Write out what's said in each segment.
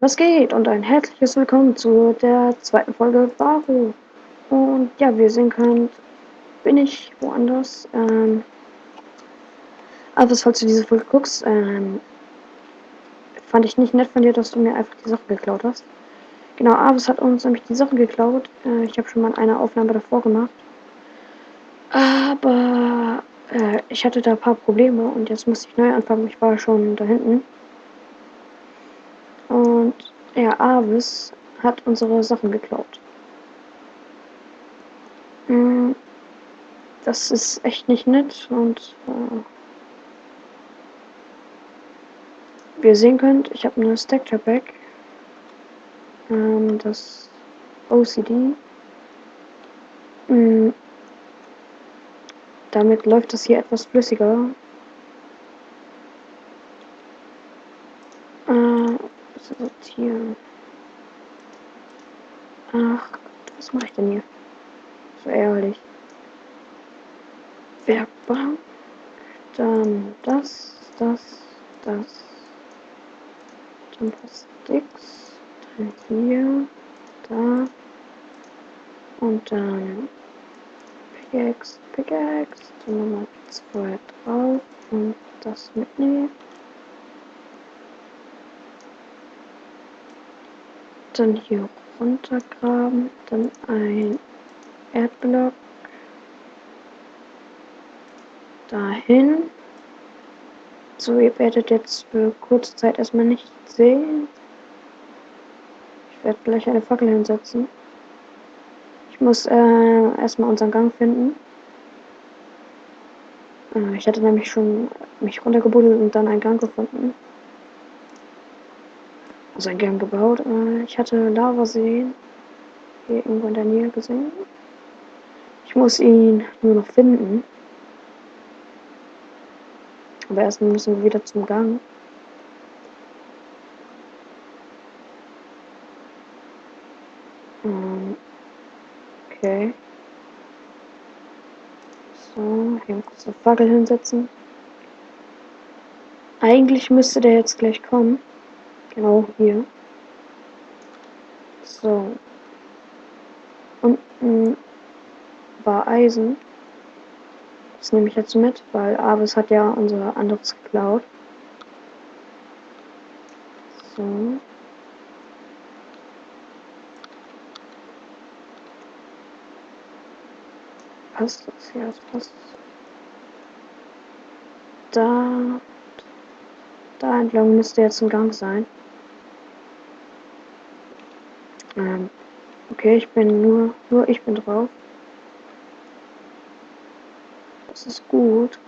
Was geht? Und ein herzliches Willkommen zu der zweiten Folge Varo. Und ja, wie ihr sehen könnt, bin ich woanders. Aber falls du diese Folge guckst, fand ich nicht nett von dir, dass du mir einfach die Sachen geklaut hast. Genau, Avis hat uns nämlich die Sachen geklaut. Ich habe schon mal eine Aufnahme davor gemacht. Aber ich hatte da ein paar Probleme und jetzt musste ich neu anfangen. Ich war schon da hinten. Und ja, Avis hat unsere Sachen geklaut. Das ist echt nicht nett und wie ihr sehen könnt, ich habe eine Stack Pack, das OCD. Damit läuft das hier etwas flüssiger. Sortieren. Ach Gott, was mache ich denn hier? So ärgerlich. Werkbank. Dann das. Dann Sticks. Dann hier. Da. Und dann Pickaxe. Dann nochmal 2 drauf. Und das mitnehmen. Dann hier runtergraben. Dann ein Erdblock. Dahin. So, ihr werdet jetzt für kurze Zeit erstmal nicht sehen. Ich werde gleich eine Fackel hinsetzen. Ich muss erstmal unseren Gang finden. Ich hatte nämlich schon mich runtergebuddelt und dann einen Gang gefunden. Also einen Gang gebaut. Ich hatte Lavaseen hier irgendwo in der Nähe gesehen. Ich muss ihn nur noch finden. Aber erstmal müssen wir wieder zum Gang. Okay. So, hier kurz eine Fackel hinsetzen. Eigentlich müsste der jetzt gleich kommen. Genau hier. So. Unten war Eisen. Das nehme ich jetzt mit, weil Avis hat ja unser anderes geklaut. So. Passt das? Ja, das passt. Da entlang müsste jetzt ein Gang sein. Okay, ich bin nur ich bin drauf. Das ist gut.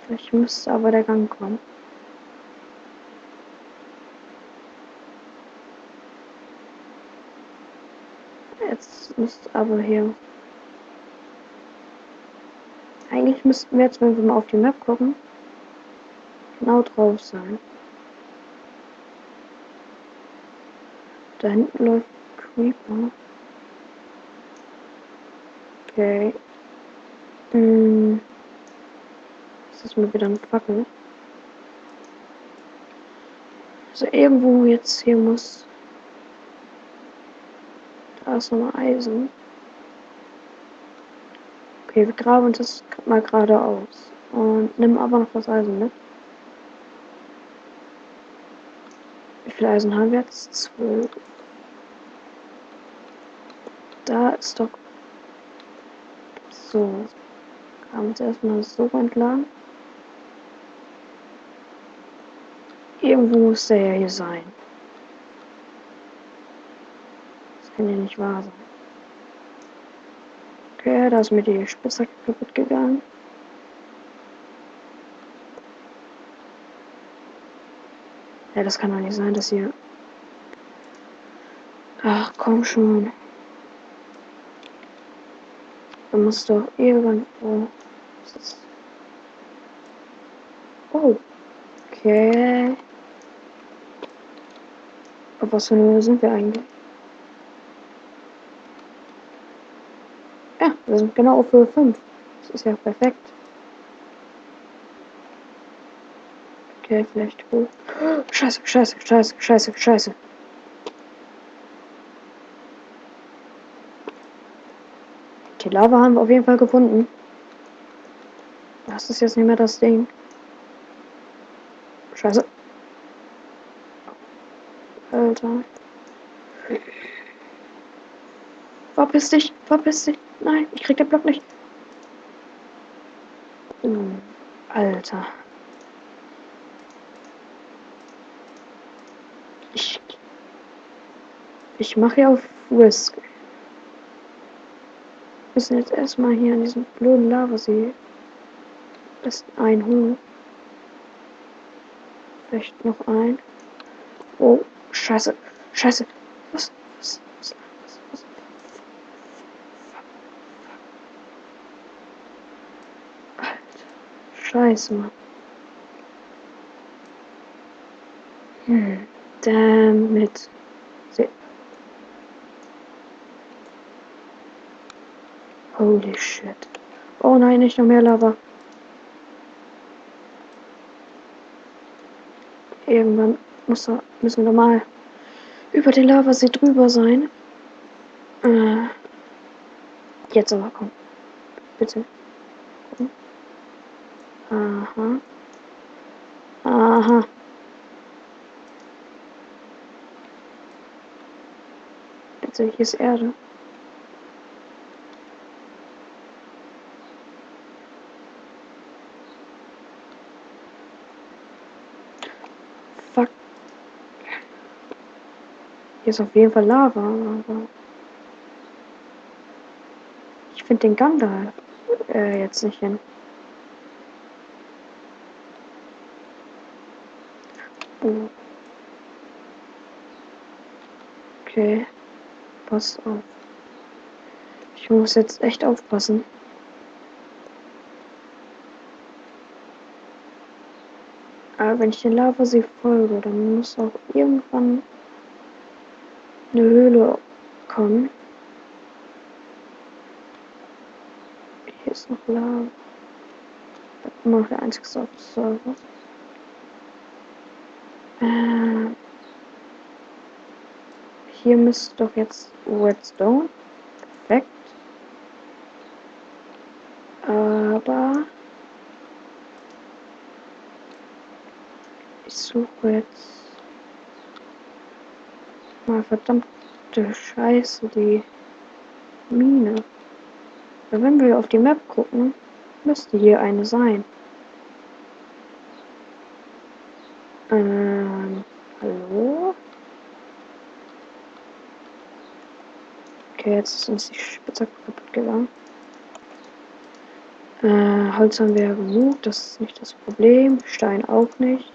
Vielleicht müsste aber der Gang kommen. Jetzt müsste aber hier. Eigentlich müssten wir jetzt, wenn wir mal auf die Map gucken, genau drauf sein. Da hinten läuft Creeper. Okay. Das ist mal wieder eine Fackel. Also irgendwo jetzt hier muss. Da ist nochmal Eisen. Okay, wir graben uns das mal geradeaus. Und nimm aber noch das Eisen mit. Wie viel Eisen haben wir jetzt? 12. Da ist doch. So. Graben uns erstmal so entlang. Irgendwo muss der ja hier sein. Das kann ja nicht wahr sein. Okay, da ist mir die Spitzhacke kaputt gegangen. Ja, das kann doch nicht sein, dass hier. Ach, komm schon. Da muss doch irgendwo. Oh. Okay. Auf was für eine Höhe sind wir eigentlich? Ja, wir sind genau auf Höhe 5. Das ist ja perfekt. Okay, vielleicht hoch. Scheiße, scheiße, scheiße, scheiße, scheiße. Die Lava haben wir auf jeden Fall gefunden. Das ist jetzt nicht mehr das Ding. Scheiße. Alter. Verpiss dich, verpiss dich. Nein, ich krieg den Block nicht. Alter. Ich mache ja auf Risk. Wir müssen jetzt erstmal hier an diesem blöden Lavasee besten einholen. Vielleicht noch ein. Oh, scheiße. Scheiße. Was? Alter. Scheiße, Mann. Damn it. Holy shit. Oh nein, nicht noch mehr Lava. Irgendwann müssen wir mal über den Lavasee drüber sein. Jetzt aber, komm. Bitte. Komm. Aha. Aha. Bitte, hier ist Erde. Fuck. Hier ist auf jeden Fall Lava, aber ich finde den Gang da jetzt nicht hin. Oh. Okay. Pass auf. Ich muss jetzt echt aufpassen. Aber wenn ich den Lavasee folge, dann muss auch irgendwann eine Höhle kommen. Hier ist noch Lava. Immer noch der einzige auf Server. Hier müsste doch jetzt Redstone. Perfekt. Aber ich suche jetzt mal verdammte Scheiße die Mine. Weil wenn wir auf die Map gucken, müsste hier eine sein. Hallo? Okay, jetzt ist uns die Spitzhacke kaputt gegangen. Holz haben wir ja genug, das ist nicht das Problem. Stein auch nicht.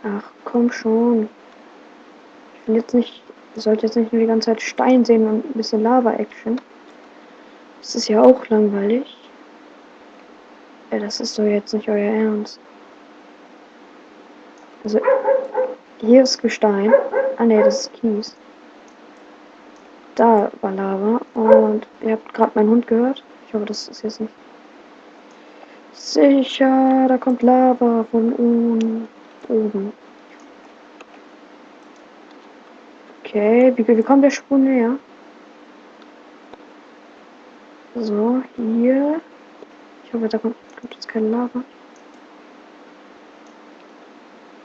Ach, komm schon. Ich will jetzt nicht, ihr sollt jetzt nicht nur die ganze Zeit Stein sehen und ein bisschen Lava-Action. Das ist ja auch langweilig. Ja, das ist doch jetzt nicht euer Ernst. Also, hier ist Gestein. Ah ne, das ist Kies. Da war Lava. Und ihr habt gerade meinen Hund gehört. Ich hoffe, das ist jetzt nicht sicher. Da kommt Lava von oben. Okay, wie kommt der Spur näher? So, hier. Ich hoffe, da kommt jetzt keine Lava.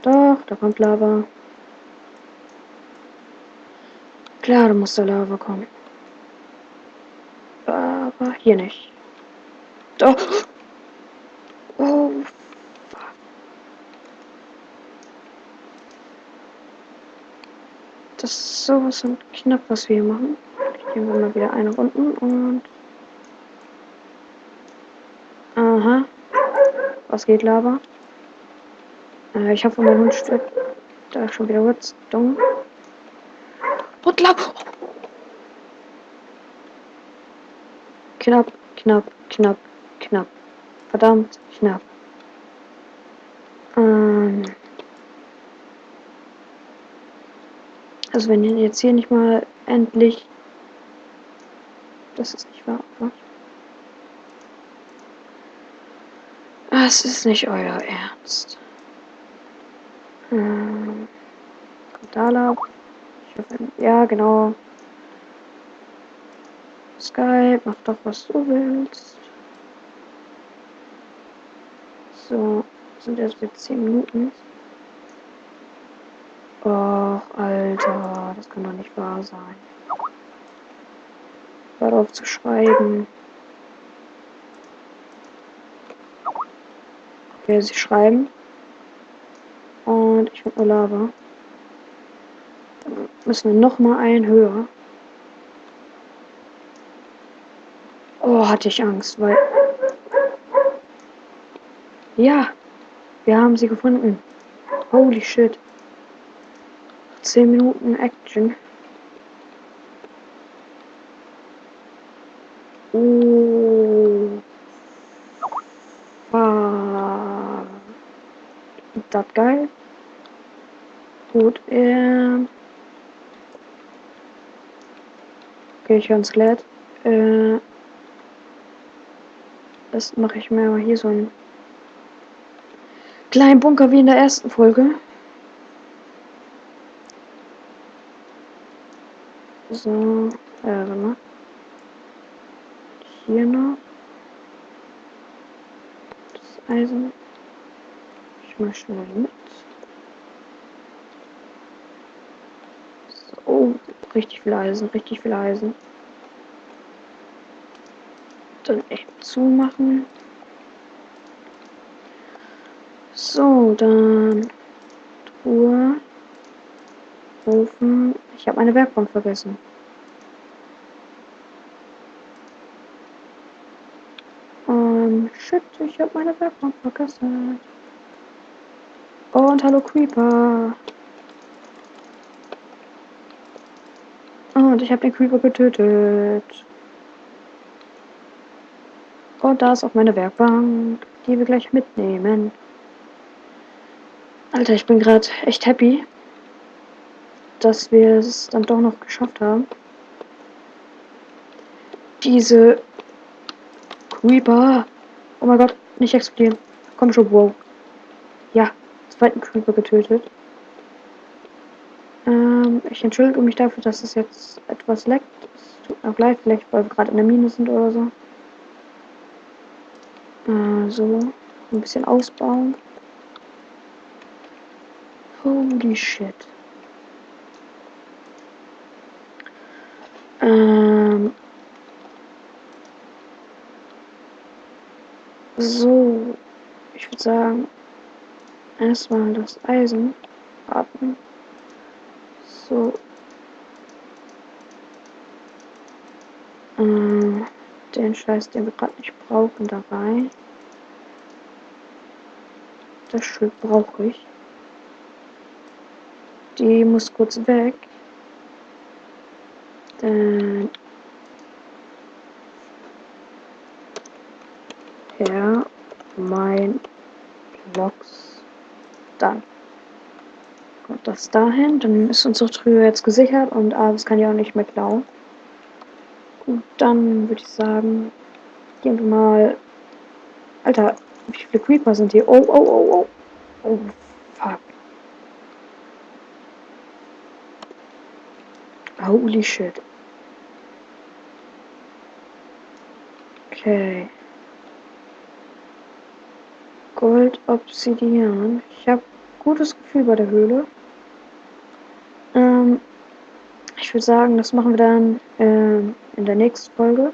Doch, da kommt Lava. Klar, da muss da Lava kommen. Aber hier nicht. Doch. Oh, fuck. Das ist sowas von knapp, was wir hier machen. Gehen wir mal wieder eine Runden und... Aha. Was geht, Lava? Ich hoffe, mein Hund stirbt. Da ist schon wieder Redstone. Und Lava! Knapp, knapp, knapp, knapp. Verdammt, knapp. Also wenn jetzt hier nicht mal endlich Das ist nicht wahr. Das ist nicht euer Ernst. Kommt da. Ich hoffe, ja, genau. Skype, mach doch, was du willst. So, sind jetzt 10 Minuten. Och, Alter, das kann doch nicht wahr sein. Hör auf zu schreiben. Okay, sie schreiben. Und ich bin nur Lava. Dann müssen wir noch mal einen höher. Oh, hatte ich Angst, weil... Ja, wir haben sie gefunden. Holy shit. 10 Minuten Action. Oh. War das geil? Gut, okay, ich höre ein Skelett. Das mache ich mir aber hier so einen kleinen Bunker wie in der ersten Folge. So, warte mal. Hier noch. Das Eisen. Ich mach schnell mit. So, oh, richtig viel Eisen, richtig viel Eisen. Dann echt zumachen. So, dann Truhe. Ofen. Ich habe meine Werkbank vergessen. Shit, ich habe meine Werkbank vergessen. Und hallo Creeper. Und ich habe den Creeper getötet. Und da ist auch meine Werkbank, die wir gleich mitnehmen. Alter, ich bin gerade echt happy, dass wir es dann doch noch geschafft haben. Diese Creeper. Oh mein Gott, nicht explodieren. Komm schon, wow. Ja, zweiten Creeper getötet. Ich entschuldige mich dafür, dass es jetzt etwas leckt. Es tut mir auch leid, vielleicht weil wir gerade in der Mine sind oder so. So, ein bisschen ausbauen. Holy shit. So, ich würde sagen, erstmal das Eisen braten. So. Den Scheiß, den wir gerade nicht brauchen, da rein. Das Stück brauche ich. Die muss kurz weg. Dann her mein Blocks. Dann kommt das dahin. Dann ist unsere Truhe jetzt gesichert und das kann ja auch nicht mehr klauen. Und dann würde ich sagen, gehen wir mal. Alter, wie viele Creeper sind hier? Oh, oh, oh, oh. Oh, fuck. Holy shit. Okay. Gold, Obsidian. Ich habe gutes Gefühl bei der Höhle. Ich würde sagen, das machen wir dann in der nächsten Folge.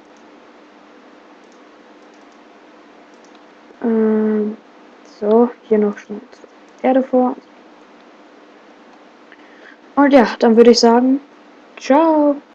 So, hier noch schon Erde vor. Und ja, dann würde ich sagen, ciao.